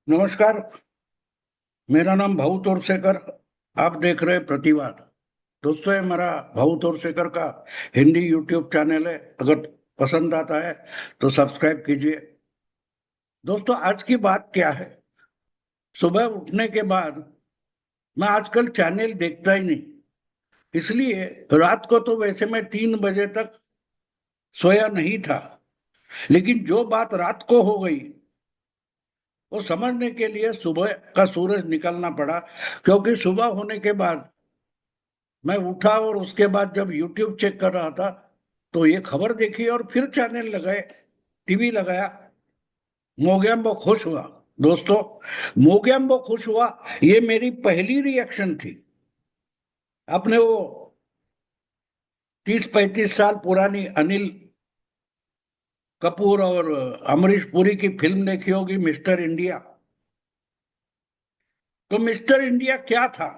नमस्कार। मेरा नाम भाऊ तोरसेकर। आप देख रहे हैं प्रतिवाद। दोस्तों, ये मेरा भाऊ तोरसेकर का हिंदी यूट्यूब चैनल है। अगर पसंद आता है तो सब्सक्राइब कीजिए। दोस्तों, आज की बात क्या है। सुबह उठने के बाद मैं आजकल चैनल देखता ही नहीं। इसलिए रात को तो वैसे मैं 3 बजे तक सोया नहीं था। लेकिन जो बात रात को हो गई वो समझने के लिए सुबह का सूरज निकलना पड़ा। क्योंकि सुबह होने के बाद मैं उठा और उसके बाद जब यूट्यूब चेक कर रहा था तो ये खबर देखी और फिर चैनल लगाए, टीवी लगाया। मोगेम्बो खुश हुआ। दोस्तों, मोगेम्बो खुश हुआ। ये मेरी पहली रिएक्शन थी। आपने वो 30-35 साल पुरानी अनिल कपूर और अमरीश पुरी की फिल्म देखी होगी, मिस्टर इंडिया। तो मिस्टर इंडिया क्या था।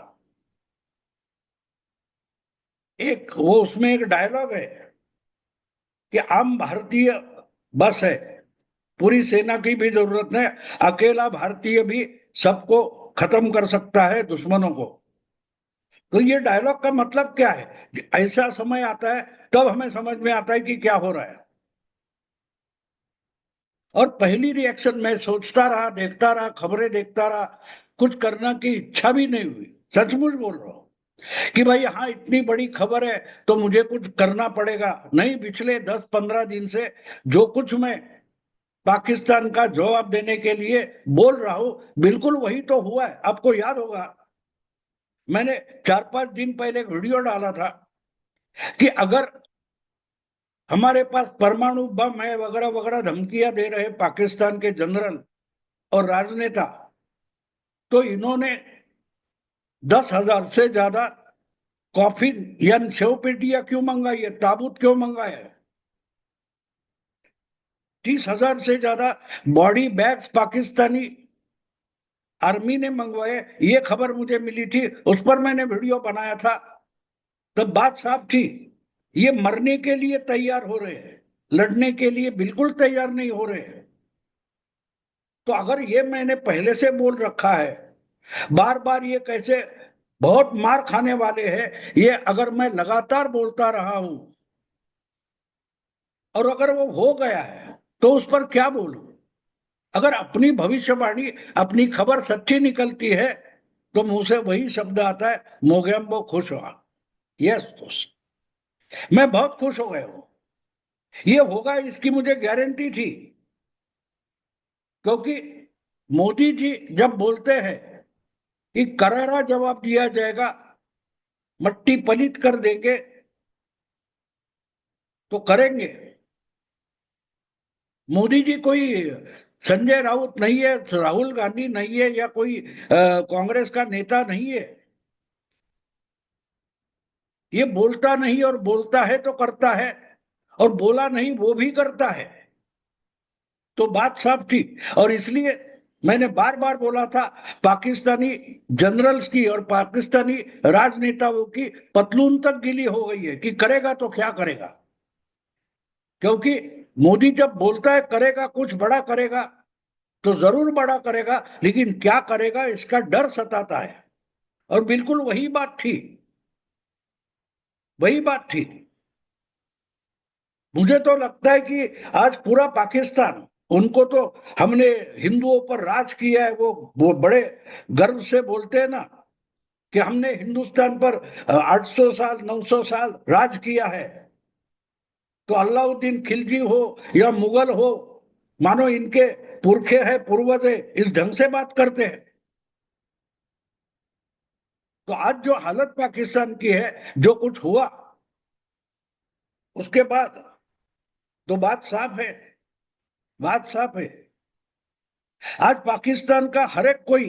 एक वो उसमें एक डायलॉग है कि आम भारतीय बस है, पूरी सेना की भी जरूरत नहीं, अकेला भारतीय भी सबको खत्म कर सकता है, दुश्मनों को। तो ये डायलॉग का मतलब क्या है कि ऐसा समय आता है तब हमें समझ में आता है कि क्या हो रहा है। और पहली रिएक्शन मैं सोचता रहा, देखता रहा, खबरें देखता रहा। कुछ करना की इच्छा भी नहीं हुई। सचमुच बोल रहा हूं कि भाई हाँ, इतनी बड़ी खबर है तो मुझे कुछ करना पड़ेगा। नहीं, पिछले 10-15 दिन से जो कुछ मैं पाकिस्तान का जवाब देने के लिए बोल रहा हूं, बिल्कुल वही तो हुआ है। आपको याद होगा, मैंने 4-5 दिन पहले एक वीडियो डाला था कि अगर हमारे पास परमाणु बम है वगैरह वगैरह धमकियां दे रहे पाकिस्तान के जनरल और राजनेता, तो इन्होंने 10,000 से ज्यादा कॉफिन या शव पेटियां क्यों मंगाई है, ताबूत क्यों मंगाए है। 30,000 से ज्यादा बॉडी बैग्स पाकिस्तानी आर्मी ने मंगवाए। ये खबर मुझे मिली थी, उस पर मैंने वीडियो बनाया था। तब बात साफ थी, ये मरने के लिए तैयार हो रहे हैं, लड़ने के लिए बिल्कुल तैयार नहीं हो रहे हैं। तो अगर ये मैंने पहले से बोल रखा है, बार बार ये कैसे बहुत मार खाने वाले हैं, ये अगर मैं लगातार बोलता रहा हूं और अगर वो हो गया है तो उस पर क्या बोलूं। अगर अपनी भविष्यवाणी, अपनी खबर सच्ची निकलती है तो मुंह से वही शब्द आता है, मोगेम्बो खुश हुआ। यस दोस्त, मैं बहुत खुश हो गया हूं। ये होगा इसकी मुझे गारंटी थी। क्योंकि मोदी जी जब बोलते हैं कि करारा जवाब दिया जाएगा, मट्टी पलित कर देंगे, तो करेंगे। मोदी जी कोई संजय राउत नहीं है, राहुल गांधी नहीं है, या कोई कांग्रेस का नेता नहीं है। ये बोलता नहीं और बोलता है तो करता है, और बोला नहीं वो भी करता है। तो बात साफ थी। और इसलिए मैंने बार बार बोला था, पाकिस्तानी जनरल्स की और पाकिस्तानी राजनेताओं की पतलून तक गीली हो गई है कि करेगा तो क्या करेगा। क्योंकि मोदी जब बोलता है करेगा, कुछ बड़ा करेगा, तो जरूर बड़ा करेगा, लेकिन क्या करेगा इसका डर सताता है। और बिल्कुल वही बात थी, वही बात थी। मुझे तो लगता है कि आज पूरा पाकिस्तान, उनको तो हमने हिंदुओं पर राज किया है, वो बड़े गर्व से बोलते हैं ना कि हमने हिंदुस्तान पर 800 साल 900 साल राज किया है। तो अलाउद्दीन खिलजी हो या मुगल हो, मानो इनके पुरखे है, पूर्वज है, इस ढंग से बात करते हैं। तो आज जो हालत पाकिस्तान की है, जो कुछ हुआ उसके बाद, तो बात साफ है, बात साफ है। आज पाकिस्तान का हर एक कोई,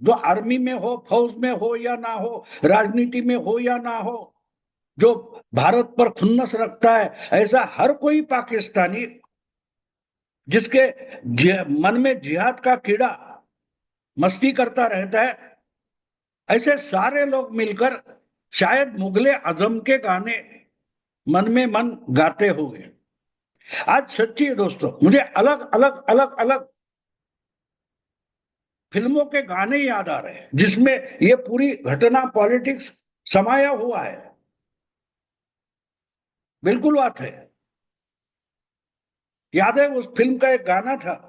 जो आर्मी में हो, फौज में हो या ना हो, राजनीति में हो या ना हो, जो भारत पर खुन्नस रखता है, ऐसा हर कोई पाकिस्तानी जिसके मन में जिहाद का कीड़ा मस्ती करता रहता है, ऐसे सारे लोग मिलकर शायद मुगले आजम के गाने मन में मन गाते होंगे। आज सच्ची है दोस्तों, मुझे अलग अलग अलग अलग फिल्मों के गाने याद आ रहे हैं जिसमें ये पूरी घटना पॉलिटिक्स समाया हुआ है। बिल्कुल बात है। याद है उस फिल्म का एक गाना था,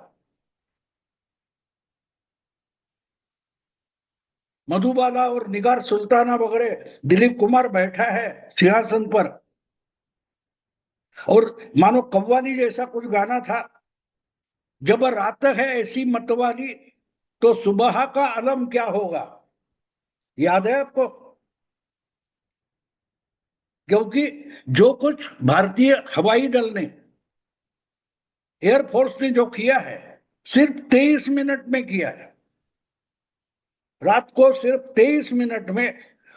मधुबाला और निगार सुल्ताना वगैरह, दिलीप कुमार बैठा है सिंहासन पर, और मानो कव्वाली जैसा कुछ गाना था, जब रात है ऐसी मतवाली तो सुबह का अलम क्या होगा। याद है आपको? क्योंकि जो कुछ भारतीय हवाई दल ने, एयरफोर्स ने जो किया है, सिर्फ 23 मिनट में किया है। रात को सिर्फ 23 मिनट में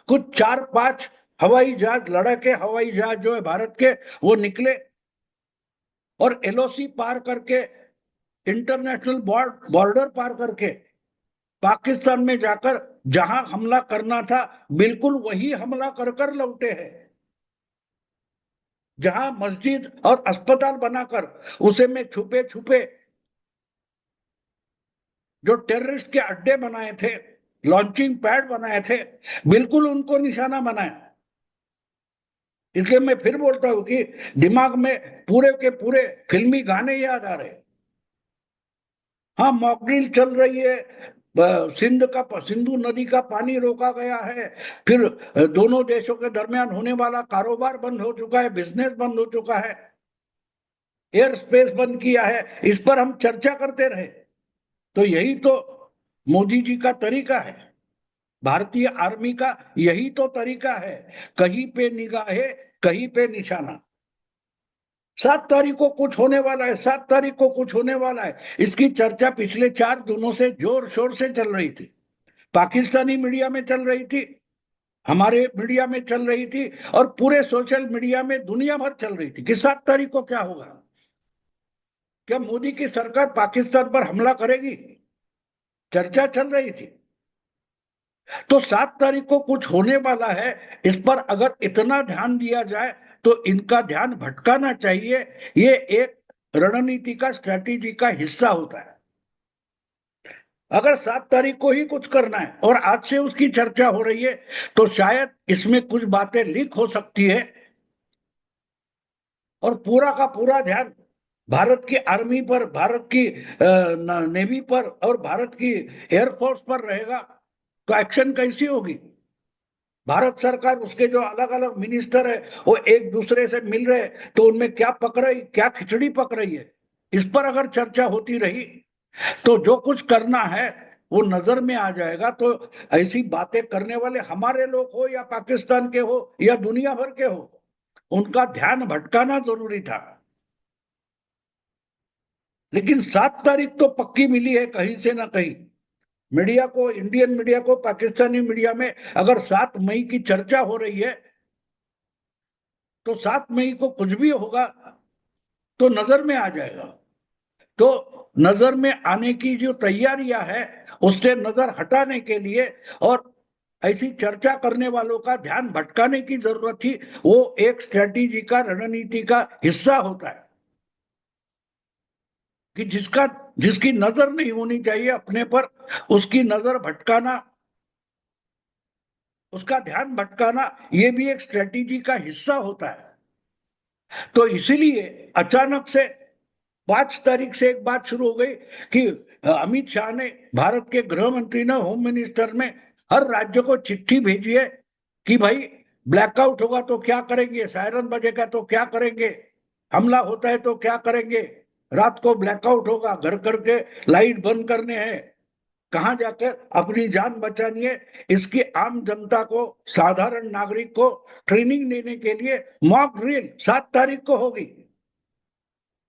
कुछ 4-5 हवाई जहाज, लड़ाके हवाई जहाज जो है भारत के, वो निकले और एलओसी पार करके, इंटरनेशनल बॉर्डर पार करके पाकिस्तान में जाकर जहां हमला करना था, बिल्कुल वही हमला कर कर लौटे हैं। जहां मस्जिद और अस्पताल बनाकर उसे में छुपे छुपे जो टेररिस्ट के अड्डे बनाए थे, लॉन्चिंग पैड बनाए थे, बिल्कुल उनको निशाना बनाया। इसलिए मैं फिर बोलता हूं कि दिमाग में पूरे के पूरे फिल्मी गाने याद आ रहे। हाँ, मॉकड्रिल चल रही है, सिंधु नदी का पानी रोका गया है, फिर दोनों देशों के दरमियान होने वाला कारोबार बंद हो चुका है, बिजनेस बंद हो चुका है, एयर स्पेस बंद किया है, इस पर हम चर्चा करते रहे। तो यही तो मोदी जी का तरीका है, भारतीय आर्मी का यही तो तरीका है। कहीं पे निगाहें, कहीं पे निशाना। 7 तारीख को कुछ होने वाला है, 7 तारीख को कुछ होने वाला है, इसकी चर्चा पिछले 4 दिनों से जोर शोर से चल रही थी। पाकिस्तानी मीडिया में चल रही थी, हमारे मीडिया में चल रही थी, और पूरे सोशल मीडिया में दुनिया भर चल रही थी कि 7 तारीख को क्या होगा। क्या मोदी की सरकार पाकिस्तान पर हमला करेगी? चर्चा चल रही थी। तो 7 तारीख को कुछ होने वाला है, इस पर अगर इतना ध्यान दिया जाए तो इनका ध्यान भटकाना चाहिए। ये एक रणनीति का, स्ट्रैटेजी का हिस्सा होता है। अगर 7 तारीख को ही कुछ करना है और आज से उसकी चर्चा हो रही है, तो शायद इसमें कुछ बातें लीक हो सकती है, और पूरा का पूरा ध्यान भारत की आर्मी पर, भारत की नेवी पर और भारत की एयरफोर्स पर रहेगा। तो एक्शन कैसी होगी? भारत सरकार, उसके जो अलग अलग मिनिस्टर है, वो एक दूसरे से मिल रहे हैं, तो उनमें क्या पक रही, क्या खिचड़ी पक रही है, इस पर अगर चर्चा होती रही तो जो कुछ करना है वो नजर में आ जाएगा। तो ऐसी बातें करने वाले हमारे लोग हो या पाकिस्तान के हो या दुनिया भर के हो, उनका ध्यान भटकाना जरूरी था। लेकिन 7 तारीख तो पक्की मिली है कहीं से ना कहीं। मीडिया को, इंडियन मीडिया को, पाकिस्तानी मीडिया में अगर 7 मई की चर्चा हो रही है, तो 7 मई को कुछ भी होगा तो नजर में आ जाएगा। तो नजर में आने की जो तैयारियां है, उससे नजर हटाने के लिए और ऐसी चर्चा करने वालों का ध्यान भटकाने की जरूरत थी। वो एक स्ट्रेटेजी का, रणनीति का हिस्सा होता है कि जिसकी नजर नहीं होनी चाहिए अपने पर, उसकी नजर भटकाना, उसका ध्यान भटकाना, ये भी एक स्ट्रेटेजी का हिस्सा होता है। तो इसीलिए अचानक से 5 तारीख से एक बात शुरू हो गई कि अमित शाह ने, भारत के गृह मंत्री ने, होम मिनिस्टर ने हर राज्य को चिट्ठी भेजी है कि भाई ब्लैकआउट होगा तो क्या करेंगे, सायरन बजेगा तो क्या करेंगे, हमला होता है तो क्या करेंगे, रात को ब्लैकआउट होगा, घर घर के लाइट बंद करने हैं, कहां जाकर अपनी जान बचानी है, इसकी आम जनता को, साधारण नागरिक को ट्रेनिंग देने के लिए मॉक ड्रिल 7 तारीख को होगी।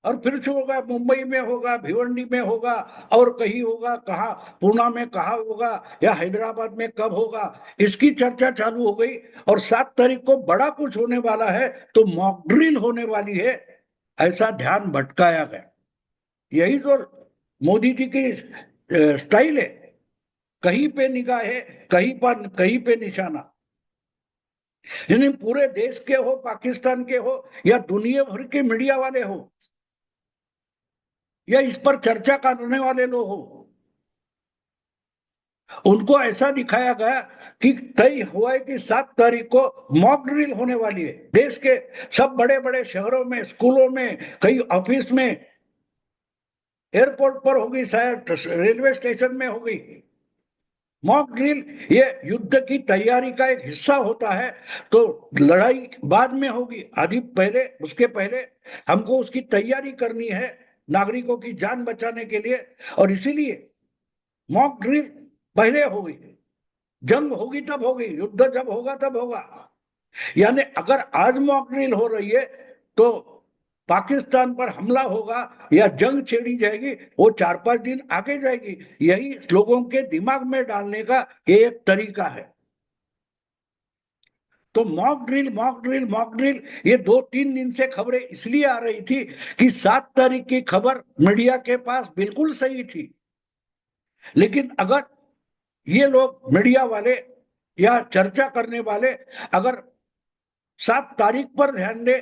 और फिर शुरू होगा, मुंबई में होगा, भिवंडी में होगा, और कहीं होगा, कहा पूना में कहा होगा, या हैदराबाद में कब होगा, इसकी चर्चा चालू हो गई। और 7 तारीख को बड़ा कुछ होने वाला है, तो मॉक ड्रिल होने वाली है, ऐसा ध्यान भटकाया गया। यही तो मोदी जी की स्टाइल है, कहीं पे निगाह है, कहीं पे निशाना। यानी पूरे देश के हो, पाकिस्तान के हो, या दुनिया भर के मीडिया वाले हो, या इस पर चर्चा करने वाले लोग हो, उनको ऐसा दिखाया गया कि तय हुआ है कि 7 तारीख को मॉक ड्रिल होने वाली है। देश के सब बड़े बड़े शहरों में, स्कूलों में, कई ऑफिस में, एयरपोर्ट पर होगी, शायद रेलवे स्टेशन में होगी मॉक ड्रिल। ये युद्ध की तैयारी का एक हिस्सा होता है। तो लड़ाई बाद में होगी, आदि पहले, उसके पहले हमको उसकी तैयारी करनी है नागरिकों की जान बचाने के लिए। और इसीलिए मॉक ड्रिल पहले होगी। जंग होगी तब होगी, युद्ध जब होगा तब होगा। यानी अगर आज मॉक ड्रिल हो रही है तो पाकिस्तान पर हमला होगा या जंग छेड़ी जाएगी, वो 4-5 दिन आगे जाएगी। यही लोगों के दिमाग में डालने का एक तरीका है। तो mock drill, mock drill, mock drill, ये 2-3 दिन से खबरें इसलिए आ रही थी कि 7 तारीख की खबर मीडिया के पास बिल्कुल सही थी। लेकिन अगर ये लोग मीडिया वाले या चर्चा करने वाले अगर 7 तारीख पर ध्यान दे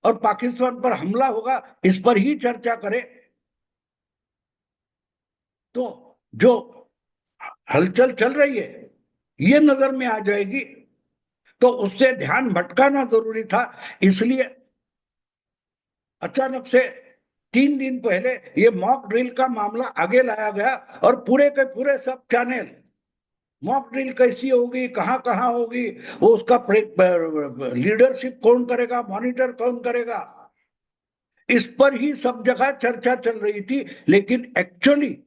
और पाकिस्तान पर हमला होगा इस पर ही चर्चा करें, तो जो हलचल चल रही है ये नजर में आ जाएगी। तो उससे ध्यान भटकाना जरूरी था। इसलिए अचानक से 3 दिन पहले ये मॉक ड्रिल का मामला आगे लाया गया और पूरे के पूरे सब चैनल मॉक ड्रिल कैसी होगी, कहां कहां होगी, वो उसका लीडरशिप कौन करेगा, मॉनिटर कौन करेगा, इस पर ही सब जगह चर्चा चल रही थी। लेकिन एक्चुअली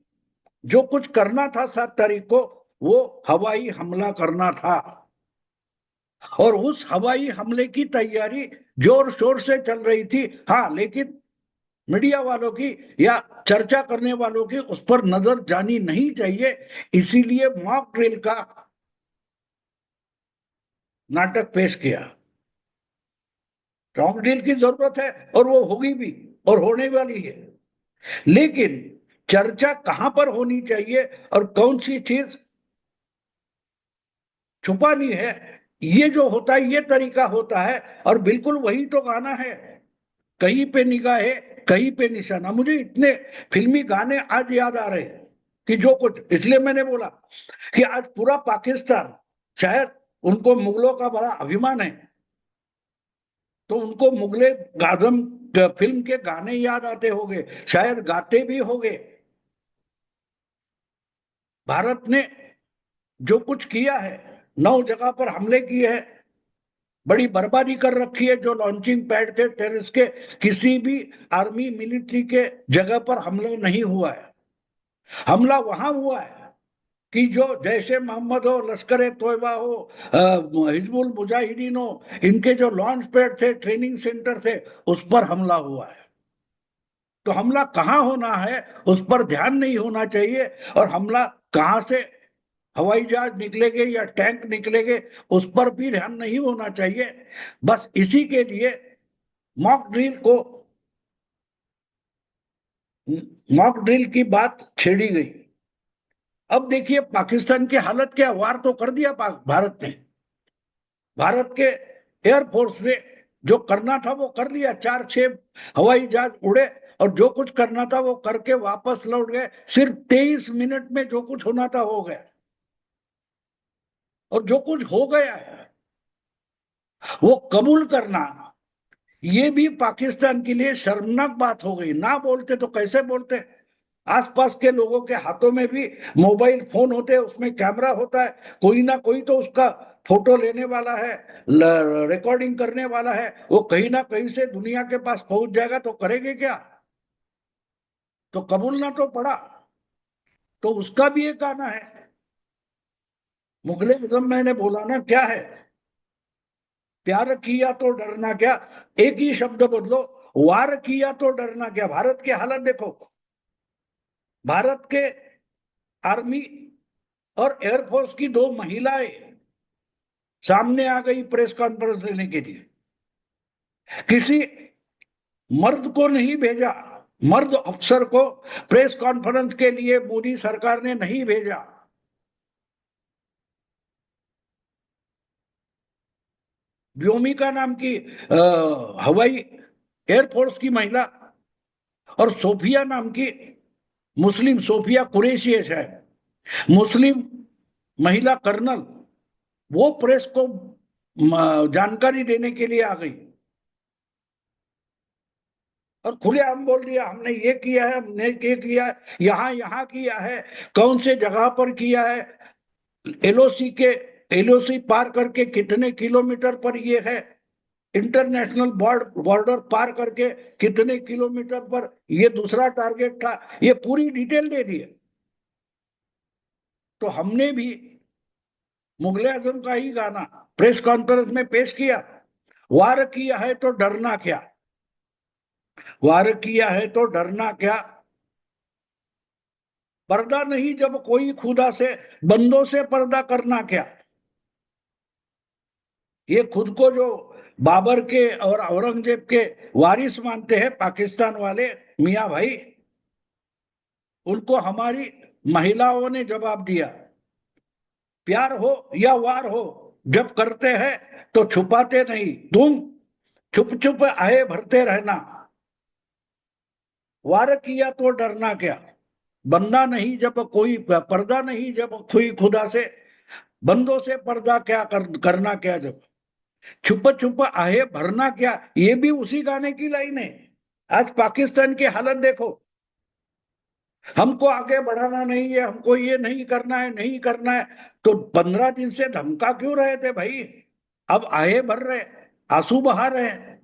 जो कुछ करना था 7 तारीख को, वो हवाई हमला करना था। और उस हवाई हमले की तैयारी जोर शोर से चल रही थी। हाँ, लेकिन मीडिया वालों की या चर्चा करने वालों की उस पर नजर जानी नहीं चाहिए। इसीलिए मॉक ड्रिल का नाटक पेश किया। मॉक ड्रिल की जरूरत है और वो होगी भी और होने वाली है। लेकिन चर्चा कहां पर होनी चाहिए और कौन सी चीज छुपानी है, ये जो होता है, ये तरीका होता है। और बिल्कुल वही तो गाना है, कहीं पे निगाहे कहीं पे निशाना। मुझे इतने फिल्मी गाने आज याद आ रहे हैं कि जो कुछ, इसलिए मैंने बोला कि आज पूरा पाकिस्तान, शायद उनको मुगलों का बड़ा अभिमान है तो उनको मुगले आजम फिल्म के गाने याद आते होंगे, शायद गाते भी होंगे। भारत ने जो कुछ किया है, 9 जगह पर हमले किए हैं, बड़ी बर्बादी कर रखी है। जो लॉन्चिंग पैड थे टेररिस्ट के, किसी भी आर्मी मिलिट्री के जगह पर हमला नहीं हुआ है। हमला वहां हुआ है कि जो जैसे मोहम्मद हो, लश्कर तोयबा हो, हिजबुल मुजाहिदीन हो, इनके जो लॉन्च पैड थे, ट्रेनिंग सेंटर थे, उस पर हमला हुआ है। तो हमला कहाँ होना है उस पर ध्यान नहीं होना चाहिए। और हमला कहाँ से हवाई जहाज निकलेंगे या टैंक निकलेंगे उस पर भी ध्यान नहीं होना चाहिए। बस इसी के लिए मॉक ड्रिल को, मॉक ड्रिल की बात छेड़ी गई। अब देखिए पाकिस्तान की हालत क्या, वार तो कर दिया भारत ने। भारत के एयरफोर्स ने जो करना था वो कर लिया, 4-6 हवाई जहाज उड़े और जो कुछ करना था वो करके वापस लौट गए। सिर्फ 23 मिनट में जो कुछ होना था हो गया। और जो कुछ हो गया है वो कबूल करना, ये भी पाकिस्तान के लिए शर्मनाक बात हो गई। ना बोलते तो कैसे बोलते, आसपास के लोगों के हाथों में भी मोबाइल फोन होते हैं, उसमें कैमरा होता है, कोई ना कोई तो उसका फोटो लेने वाला है, रिकॉर्डिंग करने वाला है। वो कहीं ना कहीं से दुनिया के पास पहुंच जाएगा तो करेंगे क्या, तो कबूलना तो पड़ा। तो उसका भी एक गाना है, मुगले आजम, मैंने बोला ना क्या है, प्यार किया तो डरना क्या, एक ही शब्द बदलो, वार किया तो डरना क्या। भारत की हालत देखो, भारत के आर्मी और एयरफोर्स की 2 महिलाएं सामने आ गई प्रेस कॉन्फ्रेंस लेने के लिए। किसी मर्द को नहीं भेजा, मर्द अफसर को प्रेस कॉन्फ्रेंस के लिए मोदी सरकार ने नहीं भेजा। व्योमिका नाम की हवाई एयरफोर्स की महिला, और सोफिया नाम की मुस्लिम, सोफिया कुरैशी है शायद, मुस्लिम महिला कर्नल, वो प्रेस को जानकारी देने के लिए आ गई और खुलेआम बोल दिया हमने ये किया है, हमने ये किया है, यहाँ यहाँ किया है, कौन से जगह पर किया है, एलओसी के एलओसी पार करके कितने किलोमीटर पर ये है, इंटरनेशनल बॉर्डर पार करके कितने किलोमीटर पर ये दूसरा टारगेट था, ये पूरी डिटेल दे दी है। तो हमने भी मुगले आजम का ही गाना प्रेस कॉन्फ्रेंस में पेश किया, वार किया है तो डरना क्या, वार किया है तो डरना क्या, पर्दा नहीं जब कोई खुदा से, बंदों से पर्दा करना क्या। ये खुद को जो बाबर के और औरंगजेब के वारिस मानते हैं पाकिस्तान वाले मियां भाई, उनको हमारी महिलाओं ने जवाब दिया, प्यार हो या वार हो, जब करते हैं तो छुपाते नहीं, तुम छुप छुप आए भरते रहना, वार किया तो डरना क्या, बंदा नहीं जब कोई, पर्दा नहीं जब कोई खुदा से, बंदों से पर्दा क्या करना क्या, जब छुप छुप आहे भरना क्या, ये भी उसी गाने की लाइन है। आज पाकिस्तान की हालत देखो, हमको आगे बढ़ाना नहीं है, हमको ये नहीं करना है, नहीं करना है, तो 15 दिन से धमका क्यों रहे थे भाई, अब आहे भर रहे, आंसू बहा रहे हैं।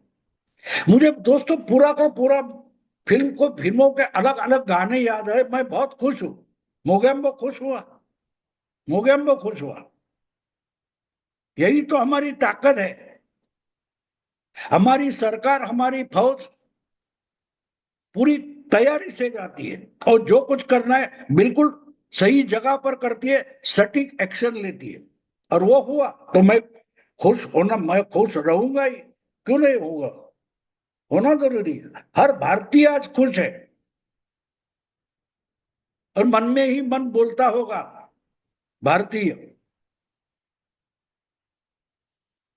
मुझे दोस्तों पूरा का पूरा फिल्मों के अलग अलग गाने याद है, मैं बहुत खुश हूं, मोगेम्बो खुश हुआ, मोगेम्बो खुश हुआ। यही तो हमारी ताकत है, हमारी सरकार, हमारी फौज पूरी तैयारी से जाती है और जो कुछ करना है बिल्कुल सही जगह पर करती है, सटीक एक्शन लेती है, और वो हुआ तो मैं खुश रहूंगा ही, क्यों नहीं होगा, होना जरूरी है। हर भारतीय आज खुश है और मन में ही मन बोलता होगा भारतीय,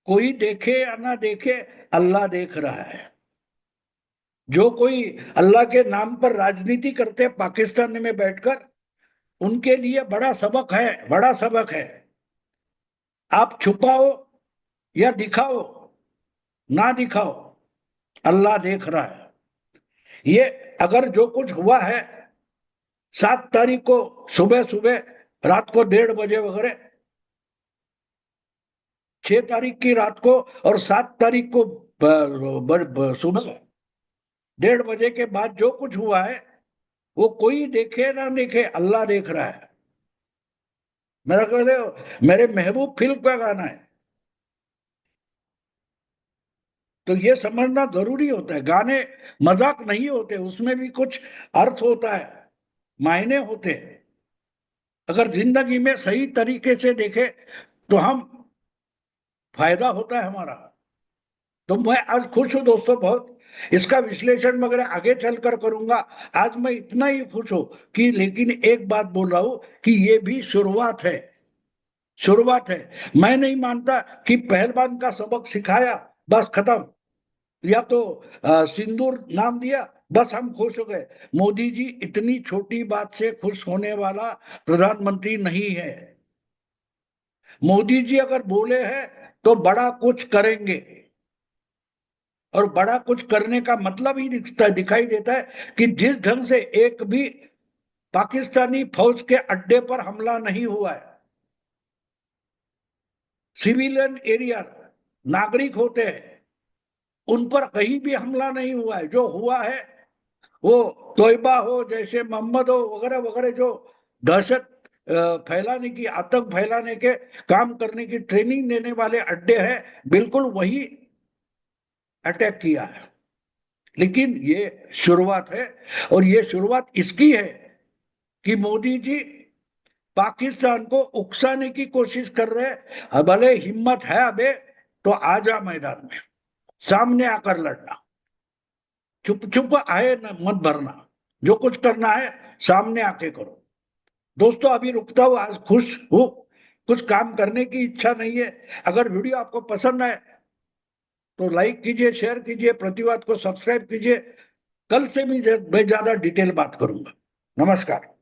कोई देखे या ना देखे, अल्लाह देख रहा है। जो कोई अल्लाह के नाम पर राजनीति करते पाकिस्तान में बैठकर, उनके लिए बड़ा सबक है, बड़ा सबक है। आप छुपाओ या दिखाओ, ना दिखाओ, अल्लाह देख रहा है। ये अगर जो कुछ हुआ है 7 तारीख को सुबह सुबह, रात को 1:30 बजे वगैरह, 6 तारीख की रात को और 7 तारीख को सुबह 1:30 बजे के बाद जो कुछ हुआ है, वो कोई देखे ना देखे, अल्लाह देख रहा है। मेरा कहते मेरे महबूब फिल्म का गाना है। तो ये समझना जरूरी होता है, गाने मजाक नहीं होते, उसमें भी कुछ अर्थ होता है, मायने होते हैं। अगर जिंदगी में सही तरीके से देखे तो हम, फायदा होता है हमारा। तो मैं आज खुश हूं दोस्तों बहुत, इसका विश्लेषण वगैरह आगे चलकर करूंगा। आज मैं इतना ही खुश हूं कि, लेकिन एक बात बोल रहा हूं कि ये भी शुरुआत है, शुरुआत है। मैं नहीं मानता कि पहलवान का सबक सिखाया बस खत्म, या तो सिंदूर नाम दिया बस हम खुश हो गए। मोदी जी इतनी छोटी बात से खुश होने वाला प्रधानमंत्री नहीं है। मोदी जी अगर बोले हैं तो बड़ा कुछ करेंगे, और बड़ा कुछ करने का मतलब ही दिखाई देता है कि जिस ढंग से एक भी पाकिस्तानी फौज के अड्डे पर हमला नहीं हुआ है, सिविलियन एरिया, नागरिक होते हैं, उन पर कहीं भी हमला नहीं हुआ है। जो हुआ है वो तोयबा हो, जैसे मोहम्मद हो, वगैरह वगैरह, जो दहशत फैलाने की, आतंक फैलाने के काम करने की ट्रेनिंग देने वाले अड्डे हैं, बिल्कुल वही अटैक किया है। लेकिन ये शुरुआत है, और ये शुरुआत इसकी है कि मोदी जी पाकिस्तान को उकसाने की कोशिश कर रहे हैं। भले हिम्मत है अबे तो आ जा मैदान में, सामने आकर लड़ना, चुप चुप आए न मत भरना, जो कुछ करना है सामने आके करो। दोस्तों अभी रुकता हूं, आज खुश हूं, कुछ काम करने की इच्छा नहीं है। अगर वीडियो आपको पसंद आए तो लाइक कीजिए, शेयर कीजिए, प्रतिवाद को सब्सक्राइब कीजिए। कल से भी मैं ज्यादा डिटेल बात करूंगा। नमस्कार।